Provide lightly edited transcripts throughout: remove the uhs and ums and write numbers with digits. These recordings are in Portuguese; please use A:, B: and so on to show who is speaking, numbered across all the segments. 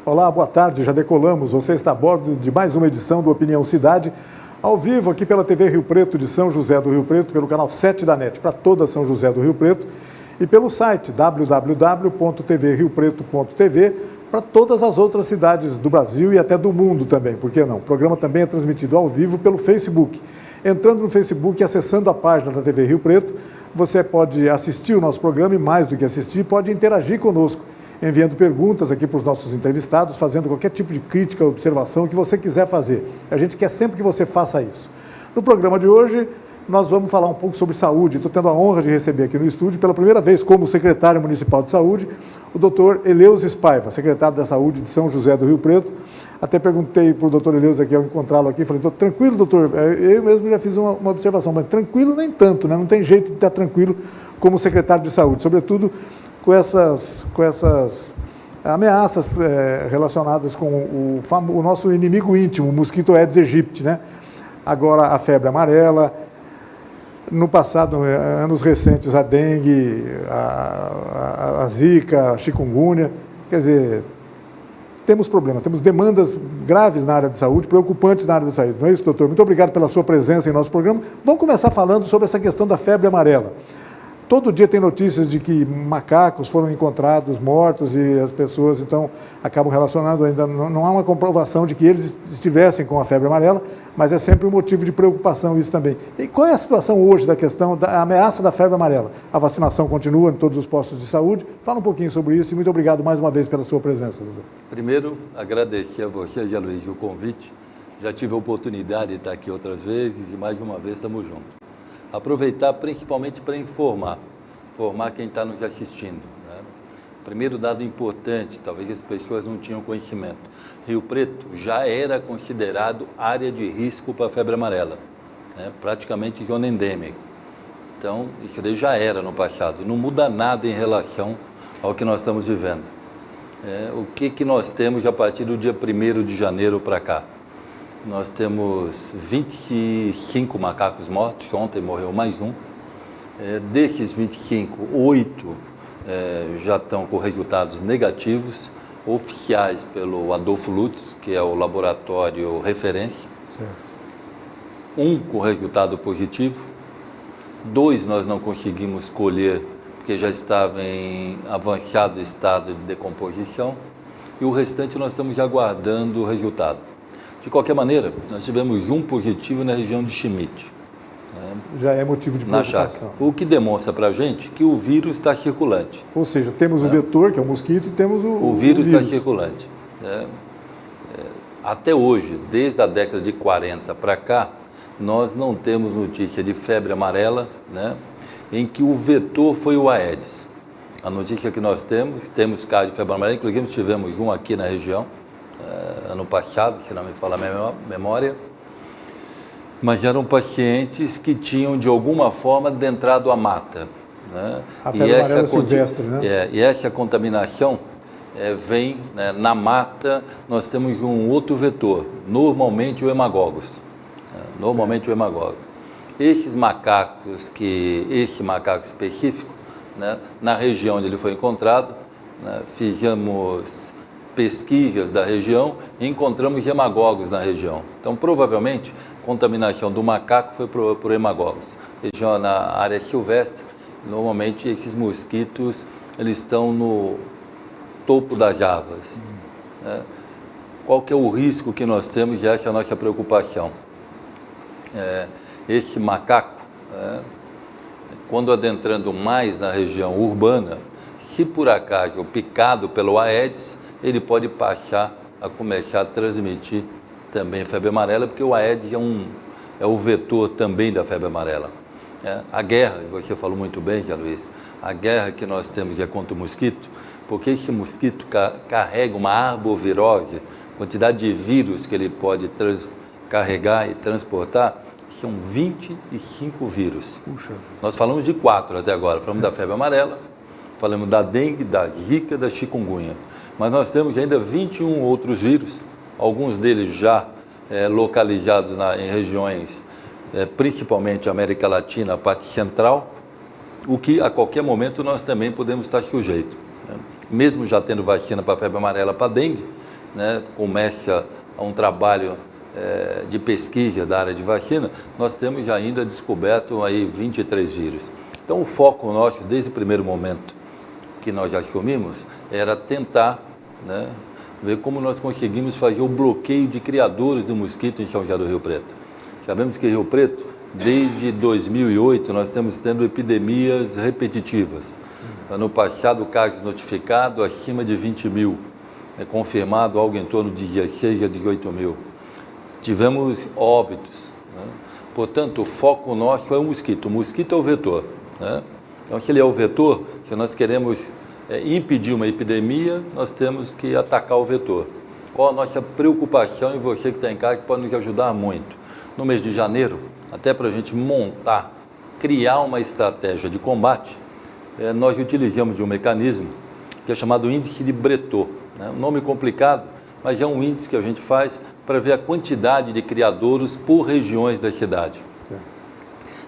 A: Olá, boa tarde, já decolamos. Você está a bordo de mais uma edição do Opinião Cidade, ao vivo aqui pela TV Rio Preto de São José do Rio Preto, pelo canal 7 da NET, para toda São José do Rio Preto, e pelo site www.tvriopreto.tv, para todas as outras cidades do Brasil e até do mundo também, por que não? O programa também é transmitido ao vivo pelo Facebook. Entrando no Facebook e acessando a página da TV Rio Preto, você pode assistir o nosso programa e, mais do que assistir, pode interagir conosco, enviando perguntas aqui para os nossos entrevistados, fazendo qualquer tipo de crítica, observação que você quiser fazer. A gente quer sempre que você faça isso. No programa de hoje, nós vamos falar um pouco sobre saúde. Estou tendo a honra de receber aqui no estúdio, pela primeira vez como secretário municipal de saúde, o doutor Eleusis Paiva, secretário da Saúde de São José do Rio Preto. Até perguntei para o doutor Eleusis aqui, ao encontrá-lo aqui, falei, tranquilo, doutor? Eu mesmo já fiz uma observação, mas tranquilo nem tanto, né? Não tem jeito de estar tranquilo como secretário de saúde, sobretudo com essas ameaças relacionadas com o nosso inimigo íntimo, o mosquito Aedes aegypti, né? Agora a febre amarela, no passado, anos recentes, a dengue, a zika, a chikungunya, quer dizer, temos problemas, temos demandas graves na área de saúde, preocupantes na área de saúde, não é isso, doutor? Muito obrigado pela sua presença em nosso programa. Vamos começar falando sobre essa questão da febre amarela. Todo dia tem notícias de que macacos foram encontrados mortos e as pessoas, então, acabam relacionando, ainda não há uma comprovação de que eles estivessem com a febre amarela, mas é sempre um motivo de preocupação isso também. E qual é a situação hoje da questão da ameaça da febre amarela? A vacinação continua em todos os postos de saúde. Fala um pouquinho sobre isso e muito obrigado mais uma vez pela sua presença, doutor.
B: Primeiro, agradecer a você, Zé Luiz, o convite. Já tive a oportunidade de estar aqui outras vezes e mais uma vez estamos juntos. Aproveitar principalmente para informar quem está nos assistindo, né? Primeiro dado importante, talvez as pessoas não tinham conhecimento. Rio Preto já era considerado área de risco para a febre amarela, né? Praticamente zona endêmica. Então, isso daí já era no passado. Não muda nada em relação ao que nós estamos vivendo. O que nós temos a partir do dia 1º de janeiro para cá? Nós temos 25 macacos mortos, ontem morreu mais um. Desses 25, 8 já estão com resultados negativos, oficiais pelo Adolfo Lutz, que é o laboratório referência. Certo. Um com resultado positivo, 2 nós não conseguimos colher, porque já estava em avançado estado de decomposição, e o restante nós estamos aguardando o resultado. De qualquer maneira, nós tivemos um positivo na região de Schmidt.
A: Já é motivo de preocupação.
B: O que demonstra para a gente que o vírus está circulante.
A: Ou seja, temos o vetor, que é o mosquito, e temos o
B: vírus está circulante. Até hoje, desde a década de 40 para cá, nós não temos notícia de febre amarela, né, em que o vetor foi o Aedes. A notícia que nós temos caso de febre amarela, inclusive tivemos um aqui na região, ano passado, se não me falha a memória, mas eram pacientes que tinham, de alguma forma, adentrado a mata, né?
A: A febre amarela silvestre, né?
B: E essa contaminação vem, né, na mata, nós temos um outro vetor, normalmente o hemagogos. Normalmente o hemagogos. Esse macaco específico, né, na região onde ele foi encontrado, né, fizemos pesquisas da região e encontramos hemagogos na região. Então, provavelmente, a contaminação do macaco foi por hemagogos. Região na área silvestre, normalmente esses mosquitos eles estão no topo das árvores. Né? Qual que é o risco que nós temos e essa é a nossa preocupação? Esse macaco, quando adentrando mais na região urbana, se por acaso picado pelo Aedes, ele pode passar a começar a transmitir também febre amarela, porque o Aedes é o vetor também da febre amarela. A guerra, você falou muito bem, Zé Luiz, a guerra que nós temos é contra o mosquito, porque esse mosquito carrega uma arbovirose, quantidade de vírus que ele pode carregar e transportar, são 25 vírus. Puxa. Nós falamos de 4 até agora, falamos da febre amarela, falamos da dengue, da zika, da chikungunya. Mas nós temos ainda 21 outros vírus, alguns deles já localizados em regiões, principalmente América Latina, a parte central, o que a qualquer momento nós também podemos estar sujeitos. Mesmo já tendo vacina para a febre amarela, para a dengue, né, começa um trabalho de pesquisa da área de vacina, nós temos ainda descoberto aí 23 vírus. Então, o foco nosso, desde o primeiro momento que nós assumimos, era tentar, né, ver como nós conseguimos fazer o bloqueio de criadores do mosquito em São José do Rio Preto. Sabemos que Rio Preto, desde 2008, nós estamos tendo epidemias repetitivas. Ano passado, casos notificados acima de 20 mil, confirmado algo em torno de 16 a 18 mil. Tivemos óbitos, né? Portanto, o foco nosso é o mosquito. O mosquito é o vetor, né? Então, se ele é o vetor, se nós queremos impedir uma epidemia, nós temos que atacar o vetor. Qual a nossa preocupação, e você que está em casa, que pode nos ajudar muito. No mês de janeiro, até para a gente montar, criar uma estratégia de combate, nós utilizamos de um mecanismo que é chamado índice de Bretot, né? Um nome complicado, mas é um índice que a gente faz para ver a quantidade de criadouros por regiões da cidade.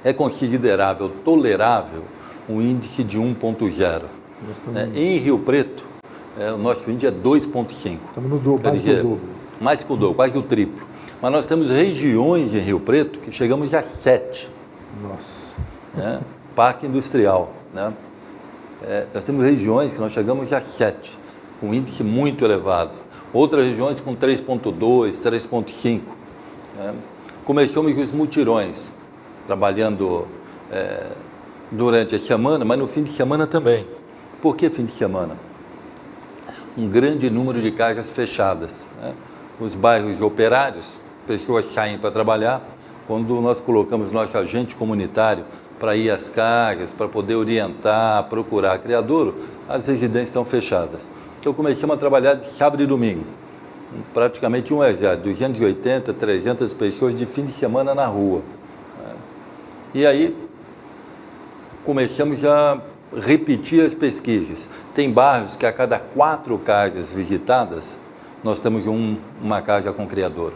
B: É considerável, tolerável, um índice de 1,0. Em Rio Preto, o nosso índice é 2,5.
A: Estamos no dobro, mais que o dobro.
B: Mais que o dobro, quase o triplo. Mas nós temos regiões em Rio Preto que chegamos a 7.
A: Nossa.
B: Parque industrial, né? Nós temos regiões que nós chegamos a 7, com índice muito elevado. Outras regiões com 3,2, 3,5. Começamos os mutirões, trabalhando durante a semana, mas no fim de semana também. Por que fim de semana? Um grande número de casas fechadas, né? Os bairros operários, pessoas saem para trabalhar, quando nós colocamos nosso agente comunitário para ir às casas, para poder orientar, procurar criadouro, as residências estão fechadas. Então, começamos a trabalhar de sábado e domingo, praticamente um exército, 280, 300 pessoas de fim de semana na rua. E aí, começamos a repetir as pesquisas. Tem bairros que a cada 4 casas visitadas, nós temos uma casa com criadouro.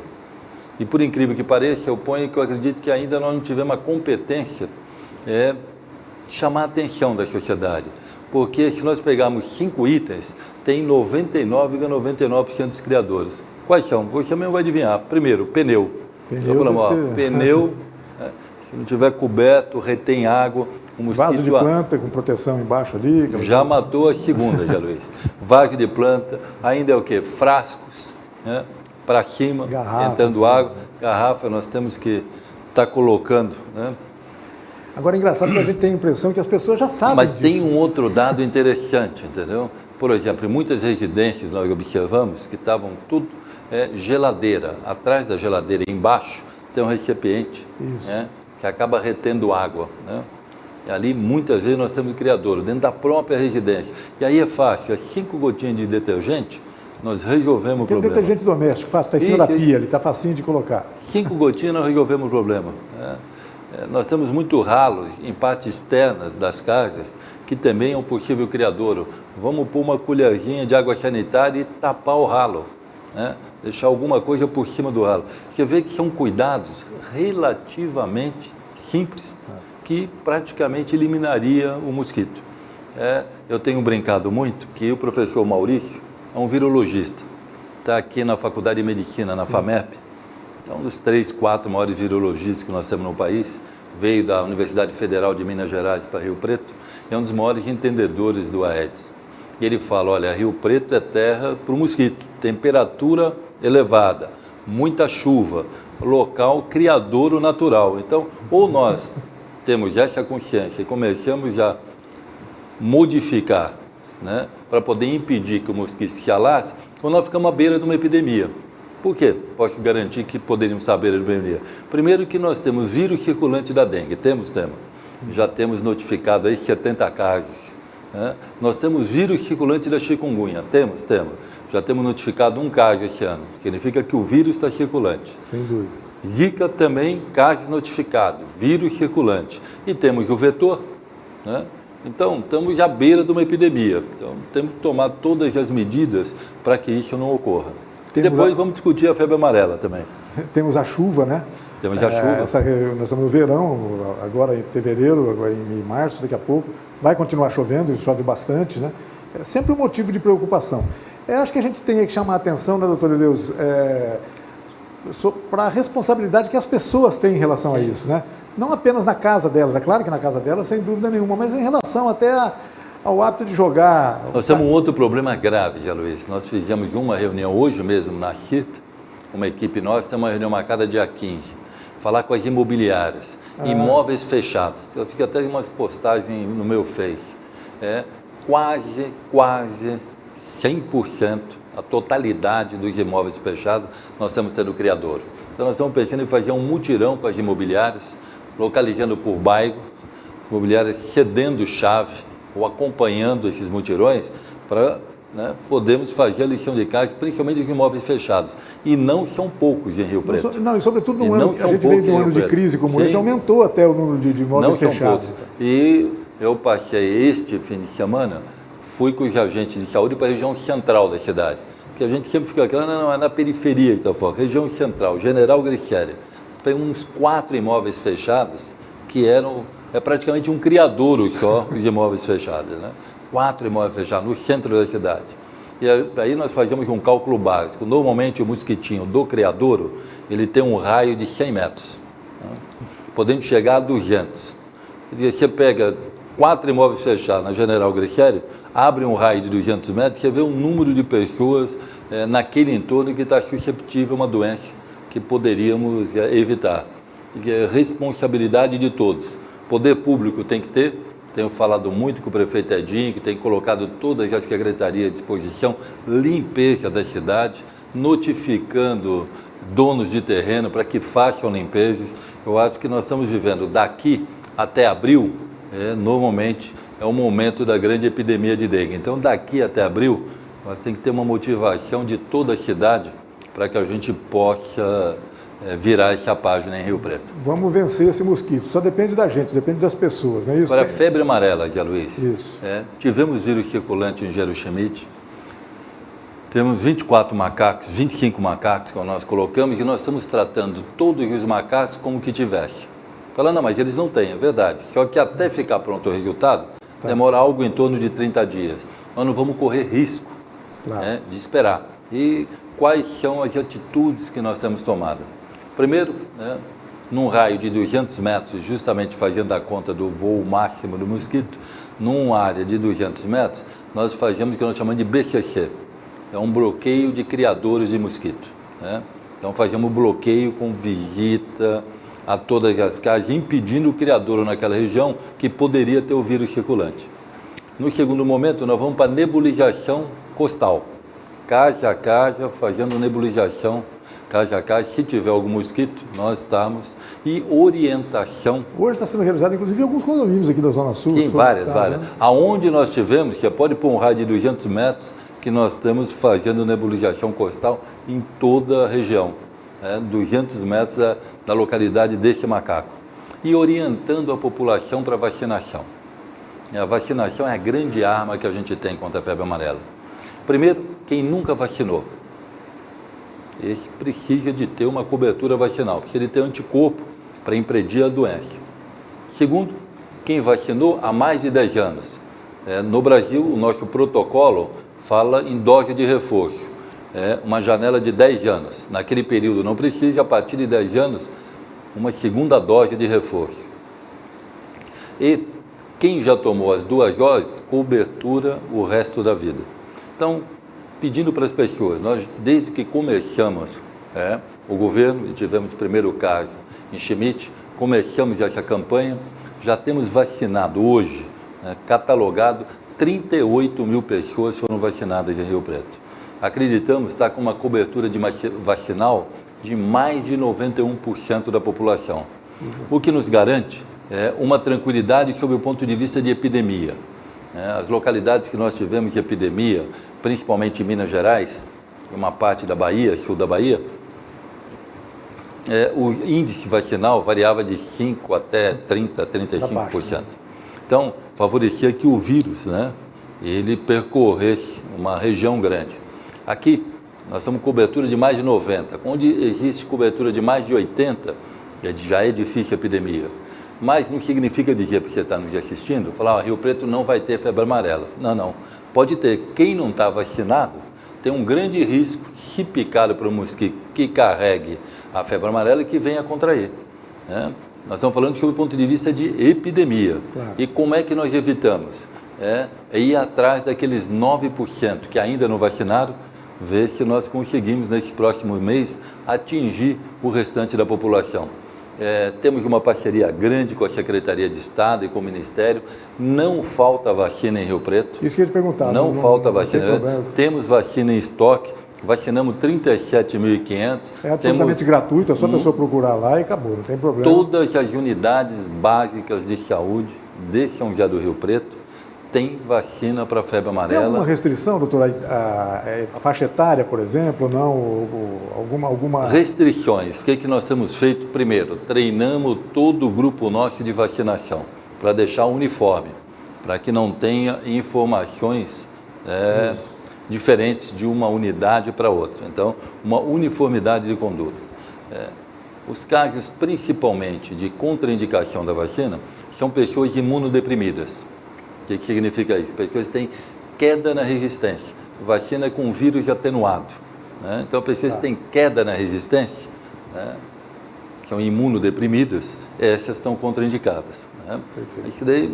B: E por incrível que pareça, eu acredito que ainda nós não tivemos a competência chamar a atenção da sociedade. Porque se nós pegarmos 5 itens, tem 99,99% dos criadores. Quais são? Você mesmo vai adivinhar. Primeiro, pneu. Então, falamos, pneu, se não tiver coberto, retém água. O mosquito,
A: vaso de planta com proteção embaixo ali.
B: Já matou a segunda, Zé Luiz. Vaso de planta, ainda é o quê? Frascos, né? Para cima, garrafa, entrando água. Garrafa, nós temos que estar colocando, né?
A: Agora, é engraçado que a gente tem a impressão que as pessoas já sabem
B: Mas
A: disso.
B: tem um outro dado interessante, entendeu? Por exemplo, em muitas residências nós observamos que estavam tudo geladeira. Atrás da geladeira, embaixo, tem um recipiente, né, que acaba retendo água, né? E ali, muitas vezes, nós temos criadouro dentro da própria residência. E aí é fácil, 5 gotinhas de detergente, nós resolvemos o problema.
A: Tem detergente doméstico, fácil, está em cima da pia, ele está facinho de colocar.
B: 5 gotinhas, nós resolvemos o problema, né? Nós temos muito ralos em partes externas das casas, que também é um possível criadouro. Vamos pôr uma colherzinha de água sanitária e tapar o ralo, né? Deixar alguma coisa por cima do ralo. Você vê que são cuidados relativamente simples, que praticamente eliminaria o mosquito. Eu tenho brincado muito que o professor Maurício é um virologista, está aqui na Faculdade de Medicina, na FAMEP, é um dos 3, 4 maiores virologistas que nós temos no país, veio da Universidade Federal de Minas Gerais para Rio Preto, é um dos maiores entendedores do Aedes. E ele fala, olha, Rio Preto é terra para o mosquito, temperatura elevada, muita chuva, local criadouro natural. Então, ou nós temos essa consciência e começamos a modificar, né, para poder impedir que o mosquito se alasse, ou nós ficamos à beira de uma epidemia. Por quê? Posso garantir que poderíamos estar à beira de uma epidemia. Primeiro que nós temos vírus circulante da dengue, temos. Já temos notificado aí 70 casos. Né? Nós temos vírus circulante da chikungunya, temos. Já temos notificado 1 caso esse ano, significa que o vírus está circulante.
A: Sem dúvida.
B: Zika também, casos notificados, vírus circulante. E temos o vetor, né? Então, estamos à beira de uma epidemia. Então, temos que tomar todas as medidas para que isso não ocorra. Depois vamos discutir a febre amarela também.
A: Temos a chuva, né?
B: Temos a chuva.
A: Nós estamos no verão, agora em fevereiro, agora em março, daqui a pouco. Vai continuar chovendo, chove bastante, né? É sempre um motivo de preocupação. Acho que a gente tem que chamar a atenção, né, doutor Eleus, para a responsabilidade que as pessoas têm em relação a isso, né? Não apenas na casa delas, é claro que na casa delas, sem dúvida nenhuma, mas em relação até ao hábito de jogar.
B: Nós temos um outro problema grave, Zé Luiz. Nós fizemos uma reunião hoje mesmo na CIT, uma equipe nossa, tem uma reunião marcada dia 15, falar com as imobiliárias, imóveis fechados. Eu fico até em umas postagens no meu Face. Quase 100%, a totalidade dos imóveis fechados, nós estamos tendo criador. Então, nós estamos pensando em fazer um mutirão com as imobiliárias, localizando por bairro, imobiliárias cedendo chave ou acompanhando esses mutirões para podermos fazer a lição de casa, principalmente os imóveis fechados. E não são poucos em Rio Preto.
A: Não, e sobretudo no ano que a gente veio de um ano de crise como esse, aumentou até o número de imóveis fechados.
B: Poucos. E eu passei este fim de semana, fui com os agentes de saúde para a região central da cidade. Porque a gente sempre fica aqui, não, é na periferia que está falando, região central, General Glicério. Pegamos uns 4 imóveis fechados, que é praticamente um criadouro só, os imóveis fechados, né? 4 imóveis fechados no centro da cidade. E aí nós fazemos um cálculo básico. Normalmente o mosquitinho do criadouro, ele tem um raio de 100 metros, né? Podendo chegar a 200. E você pega 4 imóveis fechados na General Glicério, abre um raio de 200 metros, você vê um número de pessoas naquele entorno que está susceptível a uma doença que poderíamos evitar. E é responsabilidade de todos. Poder público tem que ter, tenho falado muito com o prefeito Edinho, que tem colocado todas as secretarias à disposição, limpeza da cidade, notificando donos de terreno para que façam limpezas. Eu acho que nós estamos vivendo daqui até abril, normalmente é o momento da grande epidemia de dengue. Então, daqui até abril, nós temos que ter uma motivação de toda a cidade para que a gente possa virar essa página em Rio Preto.
A: Vamos vencer esse mosquito. Só depende da gente, depende das pessoas, não é isso?
B: Agora, febre amarela, Zé Luiz.
A: Isso.
B: Tivemos vírus circulante em Gero Schmidt. Temos 24 macacos, 25 macacos que nós colocamos e nós estamos tratando todos os macacos como que tivesse. Falando, não, mas eles não têm, é verdade. Só que até ficar pronto o resultado, demora algo em torno de 30 dias. Nós não vamos correr risco de esperar. E quais são as atitudes que nós temos tomado? Primeiro, num raio de 200 metros, justamente fazendo a conta do voo máximo do mosquito, numa área de 200 metros, nós fazemos o que nós chamamos de BCC. É um bloqueio de criadores de mosquito. Então, fazemos bloqueio com visita a todas as casas, impedindo o criadouro naquela região que poderia ter o vírus circulante. No segundo momento, nós vamos para a nebulização costal. Casa a casa, fazendo nebulização, casa a casa. Se tiver algum mosquito, nós estamos. E orientação.
A: Hoje está sendo realizado, inclusive, em alguns condomínios aqui da Zona Sul.
B: Sim, várias. Aonde nós tivemos, você pode pôr um raio de 200 metros, que nós estamos fazendo nebulização costal em toda a região. 200 metros da localidade desse macaco. E orientando a população para a vacinação. A vacinação é a grande arma que a gente tem contra a febre amarela. Primeiro, quem nunca vacinou, esse precisa de ter uma cobertura vacinal, que ele tem anticorpo para impedir a doença. Segundo, quem vacinou há mais de 10 anos. No Brasil, o nosso protocolo fala em dose de reforço. Uma janela de 10 anos. Naquele período não precisa, a partir de 10 anos, uma segunda dose de reforço. E quem já tomou as 2 doses, cobertura o resto da vida. Então, pedindo para as pessoas, nós desde que começamos o governo, e tivemos o primeiro caso em Schmidt, começamos essa campanha, já temos vacinado hoje, catalogado, 38 mil pessoas foram vacinadas em Rio Preto. Acreditamos estar com uma cobertura de vacinal de mais de 91% da população, o que nos garante uma tranquilidade sob o ponto de vista de epidemia. As localidades que nós tivemos de epidemia, principalmente em Minas Gerais, uma parte da Bahia, sul da Bahia, o índice vacinal variava de 5% até 30%, 35%. Então, favorecia que o vírus, ele percorresse uma região grande. Aqui, nós estamos com cobertura de mais de 90%. Onde existe cobertura de mais de 80%, já é difícil a epidemia. Mas não significa dizer, porque você está nos assistindo, falar, Rio Preto não vai ter febre amarela. Não. Pode ter. Quem não está vacinado tem um grande risco, se picado por um mosquito que carregue a febre amarela, que venha a contrair. Né? Nós estamos falando sob o ponto de vista de epidemia.
A: Claro.
B: E como é que nós evitamos? É ir atrás daqueles 9% que ainda não vacinaram, ver se nós conseguimos, nesse próximo mês, atingir o restante da população. Temos uma parceria grande com a Secretaria de Estado e com o Ministério. Não falta vacina em Rio Preto.
A: Isso que eu ia te perguntar.
B: Não falta vacina. Temos vacina em estoque. Vacinamos 37.500.
A: É absolutamente gratuito, é só a pessoa procurar lá e acabou, não tem problema.
B: Todas as unidades básicas de saúde de São José do Rio Preto tem vacina para a febre amarela.
A: Tem alguma restrição, doutor? A faixa etária, por exemplo, não? Alguma...
B: Restrições. O que nós temos feito? Primeiro, treinamos todo o grupo nosso de vacinação para deixar uniforme, para que não tenha informações diferentes de uma unidade para outra. Então, uma uniformidade de conduta. Os casos, principalmente, de contraindicação da vacina, são pessoas imunodeprimidas. O que significa isso? Pessoas que têm queda na resistência. Vacina com vírus atenuado. Né? Então, pessoas que têm queda na resistência, né, são imunodeprimidas, essas estão contraindicadas. Né? Isso daí,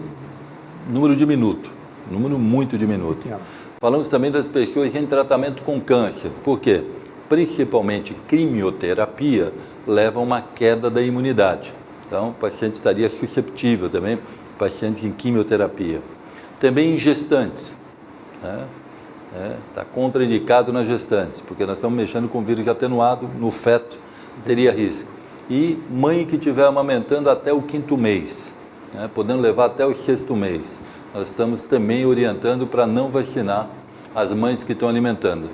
B: número diminuto, número muito diminuto. Falamos também das pessoas em tratamento com câncer. Por quê? Principalmente quimioterapia leva a uma queda da imunidade. Então, o paciente estaria susceptível também, pacientes em quimioterapia. Também em gestantes. Está contraindicado nas gestantes, porque nós estamos mexendo com vírus atenuado no feto, teria risco. E mãe que estiver amamentando até o 5º mês, né, podendo levar até o 6º mês. Nós estamos também orientando para não vacinar as mães que estão alimentando.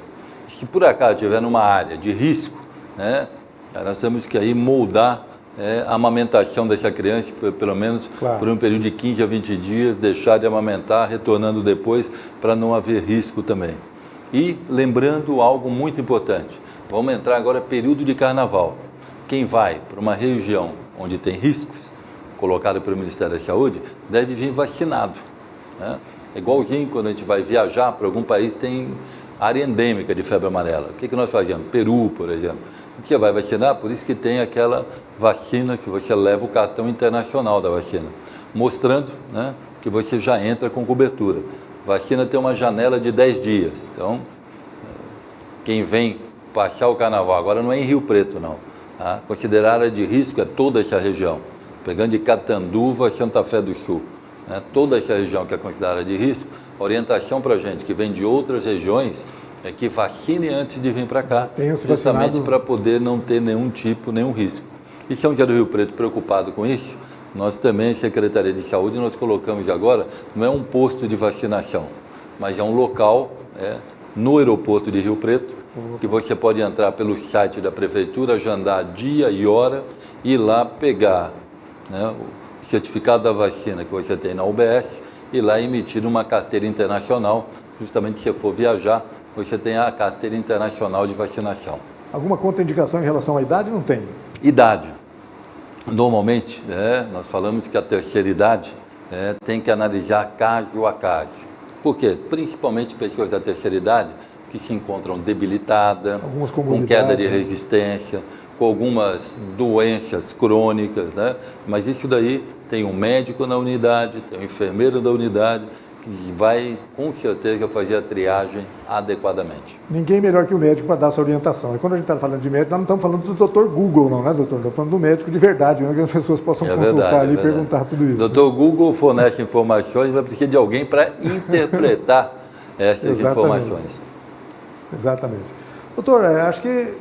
B: Se por acaso estiver numa área de risco, né, nós temos que aí moldar a amamentação dessa criança, pelo menos por um período de 15 a 20 dias, deixar de amamentar, retornando depois, para não haver risco também. E lembrando algo muito importante, vamos entrar agora período de carnaval. Quem vai para uma região onde tem riscos, colocado pelo Ministério da Saúde, deve vir vacinado. Né? É igualzinho quando a gente vai viajar para algum país, tem área endêmica de febre amarela. O que nós fazemos? Peru, por exemplo. Você vai vacinar, por isso que tem aquela vacina que você leva o cartão internacional da vacina, mostrando, né, que você já entra com cobertura. Vacina tem uma janela de 10 dias. Então, quem vem passar o carnaval, agora não é em Rio Preto, não. Tá? Considerar área de risco é toda essa região, pegando de Catanduva a Santa Fé do Sul. Né? Toda essa região que é considerada de risco, orientação para a gente que vem de outras regiões, é que vacine antes de vir para cá, justamente para poder não ter nenhum risco. E São José do Rio Preto, preocupado com isso, nós também, Secretaria de Saúde, nós colocamos agora, não é um posto de vacinação, mas é um local no aeroporto de Rio Preto, que você pode entrar pelo site da Prefeitura, agendar dia e hora, e ir lá pegar, né, o certificado da vacina que você tem na UBS, e lá emitir uma carteira internacional, justamente se você for viajar, você tem a carteira internacional de vacinação.
A: Alguma contraindicação em relação à idade? Não tem?
B: Idade. Normalmente, nós falamos que a terceira idade tem que analisar caso a caso. Por quê? Principalmente pessoas da terceira idade que se encontram debilitadas, com queda de resistência, com algumas doenças crônicas, né? Mas isso daí tem um médico na unidade, tem um enfermeiro da unidade, que vai, com certeza, fazer a triagem adequadamente.
A: Ninguém melhor que o médico para dar essa orientação. E quando a gente está falando de médico, nós não estamos falando do Dr. Google, não, né, doutor? Estamos falando do médico de verdade, que as pessoas possam consultar ali e perguntar tudo isso.
B: Dr. Google fornece informações, vai precisar de alguém para interpretar essas informações.
A: Exatamente. Doutor, acho que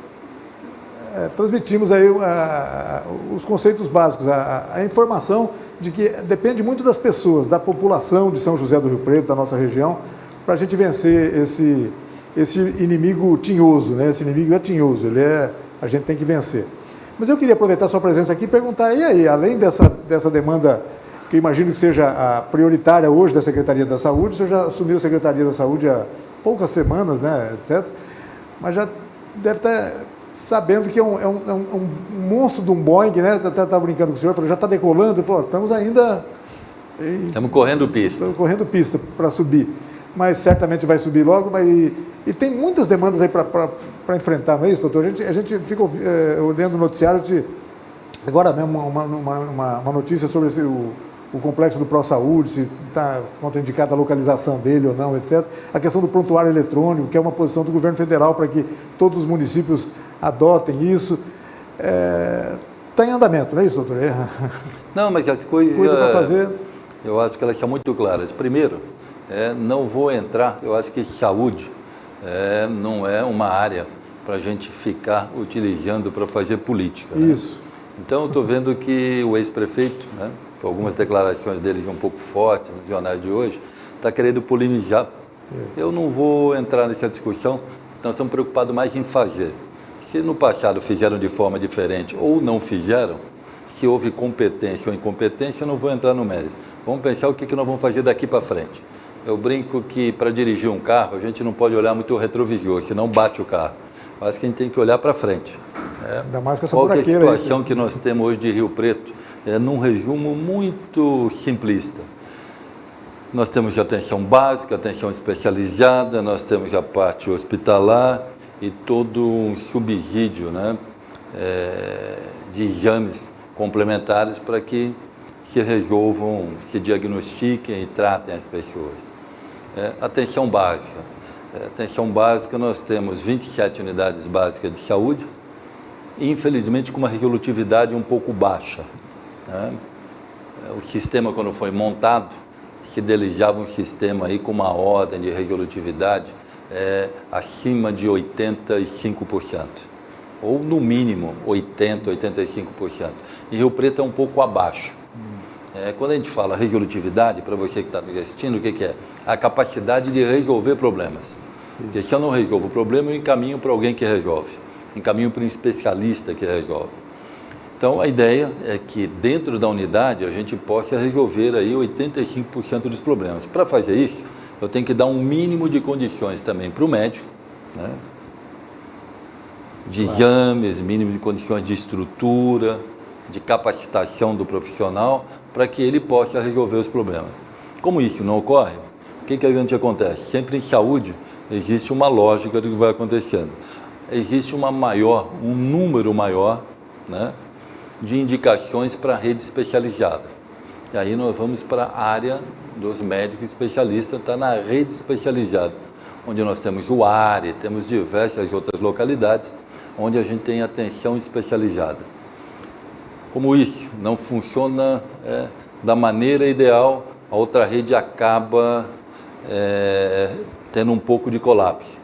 A: transmitimos aí os conceitos básicos, a informação de que depende muito das pessoas, da população de São José do Rio Preto, da nossa região, para a gente vencer esse inimigo tinhoso, né? Esse inimigo é tinhoso, a gente tem que vencer. Mas eu queria aproveitar a sua presença aqui e perguntar, e aí, além dessa demanda, que eu imagino que seja a prioritária hoje da Secretaria da Saúde, o senhor já assumiu a Secretaria da Saúde há poucas semanas, né, etc., mas já deve estar sabendo que é um monstro de um Boeing, né? Estava brincando com o senhor, falou, já está decolando, ele falou, estamos ainda...
B: Estamos correndo pista.
A: Estamos correndo pista para subir. mas certamente vai subir logo. E tem muitas demandas aí para enfrentar, não é isso, doutor? A gente fica olhando o noticiário, agora mesmo uma notícia sobre o complexo do ProSaúde, se está contraindicada a localização dele ou não, etc. A questão do prontuário eletrônico, que é uma posição do governo federal para que todos os municípios adotem isso. Está em andamento, não é isso, doutor?
B: Não, mas as coisas
A: para fazer.
B: Eu acho que elas são muito claras. Primeiro, não vou entrar, eu acho que saúde não é uma área para a gente ficar utilizando para fazer política.
A: Isso.
B: Né? Então, eu estou vendo que o ex-prefeito, né, por algumas declarações dele um pouco fortes nos jornais de hoje, está querendo polemizar. Eu não vou entrar nessa discussão, nós estamos preocupados mais em fazer. Se no passado fizeram de forma diferente ou não fizeram, se houve competência ou incompetência, eu não vou entrar no mérito. Vamos pensar o que nós vamos fazer daqui para frente. Eu brinco que para dirigir um carro, a gente não pode olhar muito o retrovisor, senão bate o carro. Eu acho que a gente tem que olhar para frente.
A: Ainda mais com essa
B: qual que é a situação que nós temos hoje de Rio Preto? Num resumo muito simplista. Nós temos atenção básica, atenção especializada, nós temos a parte hospitalar e todo um subsídio, né, de exames complementares para que se resolvam, se diagnostiquem e tratem as pessoas. Atenção básica. Atenção básica, nós temos 27 unidades básicas de saúde, infelizmente com uma resolutividade um pouco baixa. Né? O sistema, quando foi montado, se desejava um sistema aí com uma ordem de resolutividade acima de 85%, ou no mínimo 80%, 85%. Em Rio Preto é um pouco abaixo. Quando a gente fala resolutividade, para você que está nos assistindo, o que é? A capacidade de resolver problemas. Porque se eu não resolvo o problema, eu encaminho para alguém que resolve. Encaminho para um especialista que resolve. Então, a ideia é que dentro da unidade a gente possa resolver aí 85% dos problemas. Para fazer isso, eu tenho que dar um mínimo de condições também para o médico, né? De exames, mínimo de condições de estrutura, de capacitação do profissional, para que ele possa resolver os problemas. Como isso não ocorre, o que a gente acontece? Sempre em saúde existe uma lógica do que vai acontecendo. Existe um número maior, né, de indicações para a rede especializada. E aí nós vamos para a área dos médicos especialistas, está na rede especializada, onde nós temos o ARE, temos diversas outras localidades, onde a gente tem atenção especializada. Como isso não funciona da maneira ideal, a outra rede acaba tendo um pouco de colapso.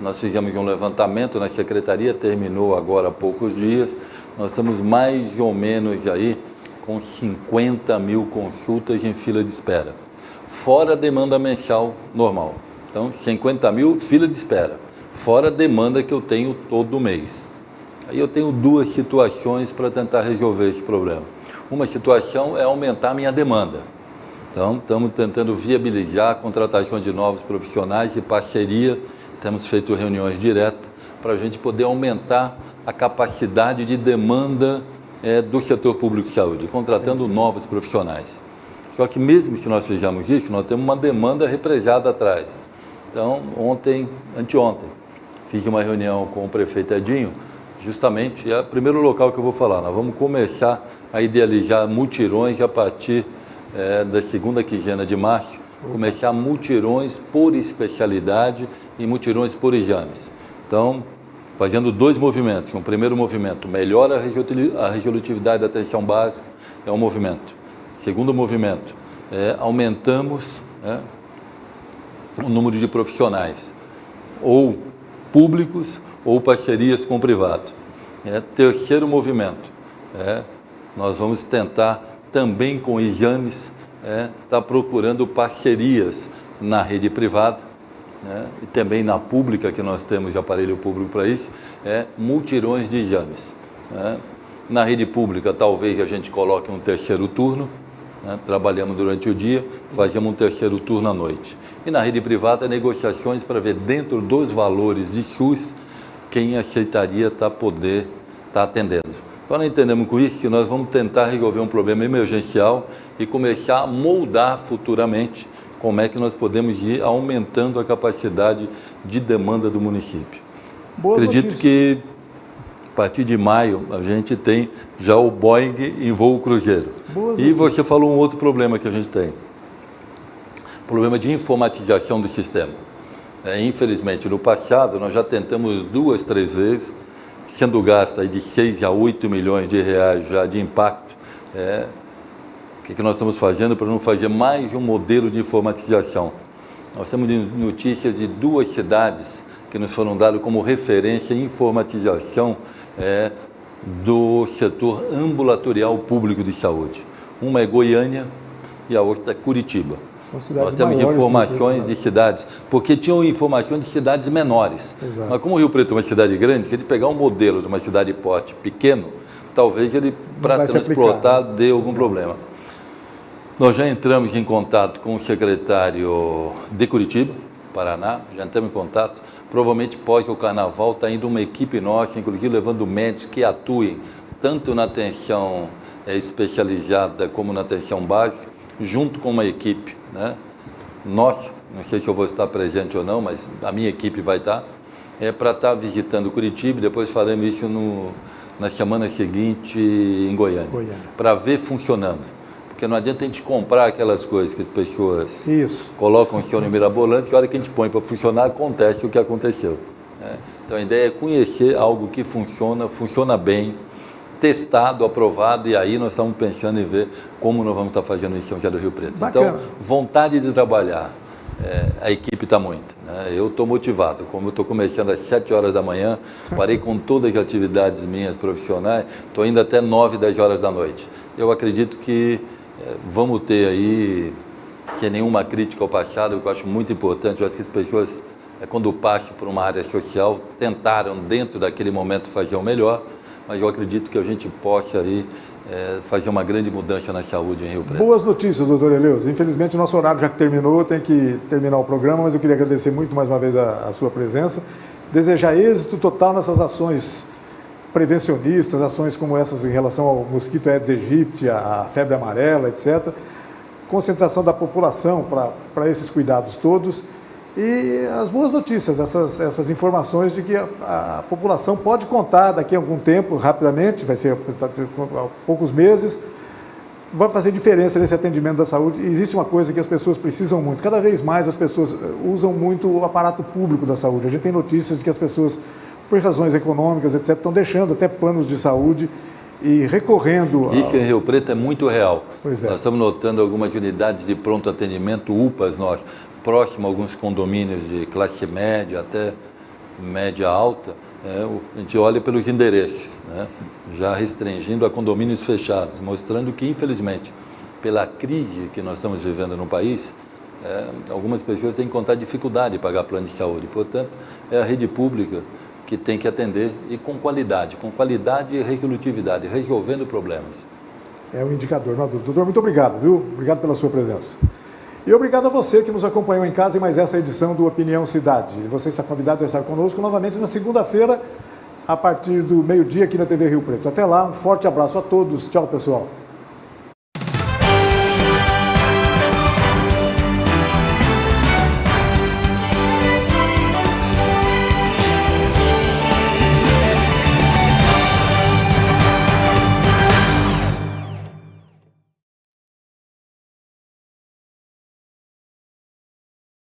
B: Nós fizemos um levantamento na secretaria, terminou agora há poucos dias, nós estamos mais ou menos aí com 50 mil consultas em fila de espera, fora a demanda mensal normal. Então, 50 mil fila de espera, fora a demanda que eu tenho todo mês. Aí eu tenho duas situações para tentar resolver esse problema. Uma situação é aumentar a minha demanda. Então, estamos tentando viabilizar a contratação de novos profissionais e parceria. Temos feito reuniões diretas para a gente poder aumentar a capacidade de demanda do setor público de saúde, contratando novos profissionais. Só que mesmo se nós fizermos isso, nós temos uma demanda represada atrás. Então, anteontem, fiz uma reunião com o prefeito Edinho, justamente, é o primeiro local que eu vou falar. Nós vamos começar a idealizar mutirões a partir da segunda quinzena de março, começar mutirões por especialidade e mutirões por exames. Então, fazendo dois movimentos. Um primeiro movimento, melhora a resolutividade da atenção básica, é um movimento. Segundo movimento, aumentamos o número de profissionais, ou públicos ou parcerias com o privado. Terceiro movimento, nós vamos tentar também com exames, estar procurando parcerias na rede privada, e também na pública, que nós temos de aparelho público para isso, multirões de exames. Na rede pública, talvez a gente coloque um terceiro turno, trabalhamos durante o dia, fazemos um terceiro turno à noite. E na rede privada, negociações para ver dentro dos valores de SUS, quem aceitaria poder estar atendendo. Então, nós entendemos com isso que nós vamos tentar resolver um problema emergencial e começar a moldar futuramente como é que nós podemos ir aumentando a capacidade de demanda do município.
A: Boa
B: Acredito
A: notícia.
B: que a partir de maio a gente tem já o Boeing em voo cruzeiro.
A: Boas
B: E
A: notícias.
B: você falou um outro problema que a gente tem. Problema de informatização do sistema. Infelizmente, no passado, nós já tentamos 2, 3 vezes, sendo gasto aí de 6 a 8 milhões de reais já de impacto. O que nós estamos fazendo para não fazer mais um modelo de informatização? Nós temos notícias de 2 cidades que nos foram dadas como referência em informatização do setor ambulatorial público de saúde. Uma é Goiânia e a outra é Curitiba. Nós temos informações de cidades, porque tinham informações de cidades menores.
A: Exato.
B: Mas como o Rio Preto é uma cidade grande, se ele pegar um modelo de uma cidade de porte pequeno, talvez ele, para transportar, dê algum problema. Nós já entramos em contato com o secretário de Curitiba, Paraná, já entramos em contato. Provavelmente, pós o carnaval, está indo uma equipe nossa, inclusive levando médicos que atuem tanto na atenção especializada como na atenção básica, junto com uma equipe, nossa, não sei se eu vou estar presente ou não, mas a minha equipe vai estar, para estar visitando Curitiba, e depois faremos isso na semana seguinte em Goiânia. Para ver funcionando. Porque não adianta a gente comprar aquelas coisas que as pessoas colocam o senhor mirabolante, e a hora que a gente põe para funcionar, acontece o que aconteceu. Então a ideia é conhecer algo que funciona bem, testado, aprovado, e aí nós estamos pensando em ver como nós vamos estar fazendo isso em São José do Rio Preto.
A: Bacana.
B: Então, vontade de trabalhar, a equipe está muito. Eu estou motivado, como eu estou começando às 7 horas da manhã, parei com todas as atividades minhas profissionais, estou indo até 9, 10 horas da noite. Eu acredito que vamos ter aí, sem nenhuma crítica ao passado, eu acho muito importante, eu acho que as pessoas, quando passam por uma área social, tentaram dentro daquele momento fazer o melhor, mas eu acredito que a gente possa aí fazer uma grande mudança na saúde em Rio Preto.
A: Boas notícias, doutor Eleus. Infelizmente o nosso horário já terminou, tem que terminar o programa, mas eu queria agradecer muito mais uma vez a sua presença, desejar êxito total nessas ações prevencionistas, ações como essas em relação ao mosquito Aedes aegypti, a febre amarela, etc. Concentração da população para esses cuidados todos. E as boas notícias, essas informações de que a população pode contar daqui a algum tempo, rapidamente, vai ser há poucos meses, vai fazer diferença nesse atendimento da saúde. E existe uma coisa que as pessoas precisam muito, cada vez mais as pessoas usam muito o aparato público da saúde. A gente tem notícias de que as pessoas, por razões econômicas, etc., estão deixando até planos de saúde e recorrendo...
B: Isso em Rio Preto é muito real.
A: Pois é.
B: Nós estamos notando algumas unidades de pronto atendimento, UPAs nós, próximo a alguns condomínios de classe média até média alta, a gente olha pelos endereços, já restringindo a condomínios fechados, mostrando que, infelizmente, pela crise que nós estamos vivendo no país, algumas pessoas têm que encontrar dificuldade de pagar plano de saúde. Portanto, é a rede pública que tem que atender e com qualidade e resolutividade, resolvendo problemas.
A: É um indicador. Não, doutor, muito obrigado, viu? Obrigado pela sua presença. E obrigado a você que nos acompanhou em casa em mais essa edição do Opinião Cidade. Você está convidado a estar conosco novamente na segunda-feira, a partir do meio-dia aqui na TV Rio Preto. Até lá, um forte abraço a todos. Tchau, pessoal.